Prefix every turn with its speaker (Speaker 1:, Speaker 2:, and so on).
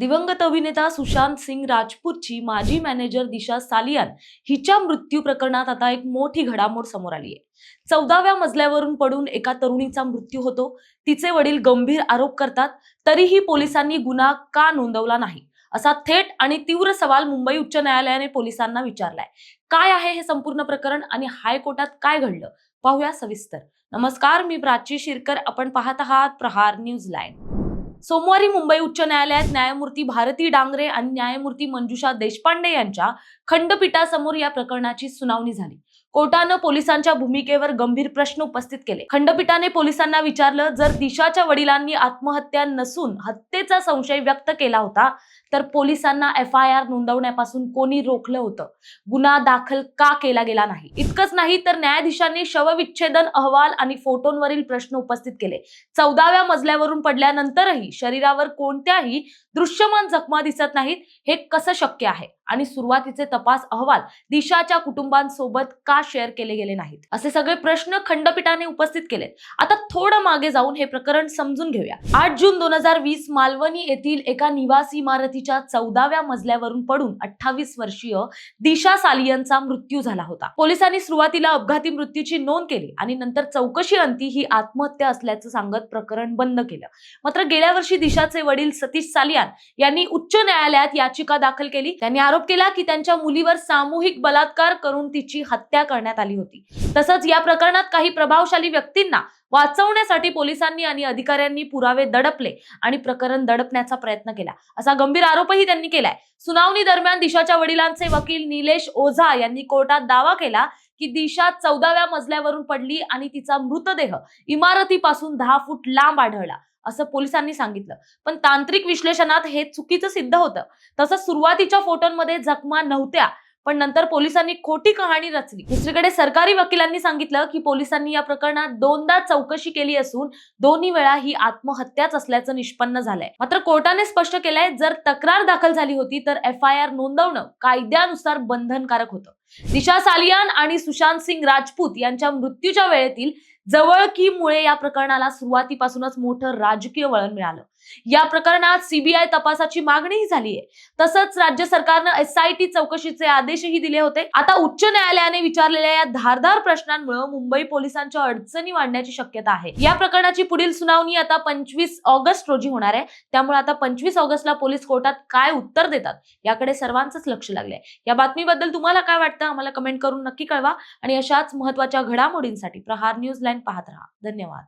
Speaker 1: दिवंगत अभिनेता सुशांत सिंग राजपूतची माजी मॅनेजर दिशा सालियान हिच्या मृत्यू प्रकरणात आता एक मोठी घडामोड समोर आली आहे। 14व्या मजल्यावरून पडून एका तरुणीचा मृत्यू होतो। तिचे वडील गंभीर आरोप करतात, तरीही पोलिसांनी गुन्हा का नोंदवला नाही, असा थेट आणि तीव्र सवाल मुंबई उच्च न्यायालयाने पोलिसांना विचारलाय। काय आहे हे संपूर्ण प्रकरण आणि हायकोर्टात काय घडलं, पाहूया सविस्तर। नमस्कार, मी प्राची शिरकर, आपण पाहत आहात प्रहार न्यूज लाईव्ह। सोमवारी मुंबई उच्च न्यायालयात न्यायमूर्ती भारती डांगरे आणि न्यायमूर्ती मंजुषा देशपांडे यांच्या खंडपीठासमोर या प्रकरणाची सुनावणी झाली। कोर्टानं पोलिसांच्या भूमिकेवर गंभीर प्रश्न उपस्थित केले। खंडपीठाने पोलिसांना विचारलं, जर दिशाच्या वडिलांनी आत्महत्या नसून हत्येचा संशय व्यक्त केला होता, तर पोलिसांना FIR नोंदवण्यापासून कोणी रोखलं होतं? गुन्हा दाखल का केला गेला नाही? इतकंच नाही तर न्यायाधीशांनी शवविच्छेदन अहवाल आणि फोटोंवरील प्रश्न उपस्थित केले। 14व्या मजल्यावरून पडल्यानंतरही शरीरावर कोणत्याही दृश्यमान जखमा दिसत नाहीत, हे कसं शक्य आहे? आणि सुरुवातीचे तपास अहवाल दिशाच्या कुटुंबांसोबत का शेअर केले गेले नाहीत? असे सगळे प्रश्न खंडपीठाने उपस्थित केलेत। आता थोडं मागे जाऊन हे प्रकरण समजून घेऊया। 8 जून 2020 मालवणी येथील एका निवासी इमारतीच्या 14व्या मजल्यावरून पडून 28 वर्षीय दिशा सालियनचा मृत्यू झाला होता। पोलिसांनी सुरुवातीला अपघाती मृत्यूची नोंद केली आणि नंतर चौकशी अंती ही आत्महत्या असल्याचं सांगत प्रकरण बंद केलं। मात्र गेल्या वर्षी दिशाचे वडील सतीश सालियान यांनी उच्च न्यायालयात याचिका दाखल केली। त्यांनी आरोप केला की त्यांच्या मुलीवर सामूहिक बलात्कार करून तिची हत्या करण्यात आली होती। तसंच या प्रकरणात काही प्रभावशाली व्यक्तींना वाचवण्यासाठी पोलिसांनी आणि अधिकाऱ्यांनी पुरावे दडपले आणि प्रकरण दडपण्याचा प्रयत्न केला, असा गंभीर आरोपही त्यांनी केलाय। सुनावणी दरम्यान दिशाच्या वडिलांचे वकील निलेश ओझा यांनी कोर्टात दावा केला की दिशा 14व्या मजल्यावरून पडली आणि तिचा मृतदेह इमारतीपासून 10 फूट लांब आढळला, असं पोलिसांनी सांगितलं। पण तांत्रिक विश्लेषणात हे चुकीचं सिद्ध होतं। तसंच सुरुवातीच्या फोटोंमध्ये जखमा नव्हत्या, पण नंतर पोलिसांनी खोटी कहाणी रचली। दुसरीकडे सरकारी वकिलांनी सांगितलं की पोलिसांनी या प्रकरणात 2दा चौकशी केली असून दोन्ही वेळा ही आत्महत्याच असल्याचं निष्पन्न झालंय। मात्र कोर्टाने स्पष्ट केलंय, जर तक्रार दाखल झाली होती तर FIR नोंदवणं कायद्यानुसार बंधनकारक होतं। दिशा सालियान आणि सुशांत सिंग राजपूत यांच्या मृत्यूच्या वेळेतील जवळकीमुळे या प्रकरणाला सुरुवातीपासूनच मोठं राजकीय वळण मिळालं। या प्रकरणात CBI तपासाची मागणीही झाली आहे। तसंच राज्य सरकारनं SIT चौकशीचे आदेशही दिले होते। आता उच्च न्यायालयाने विचारलेल्या या धारदार प्रश्नांमुळे मुंबई पोलिसांच्या अडचणी वाढण्याची शक्यता आहे। या प्रकरणाची पुढील सुनावणी आता 25 ऑगस्ट रोजी होणार आहे। त्यामुळे आता 25 ऑगस्टला पोलीस कोर्टात काय उत्तर देतात, याकडे सर्वांचंच लक्ष लागलंय। या बातमीबद्दल तुम्हाला काय वाटतं, आम्हाला कमेंट करून नक्की कळवा आणि अशाच महत्त्वाच्या घडामोडींसाठी प्रहार न्यूज लाईव्ह पाहत राहा। धन्यवाद।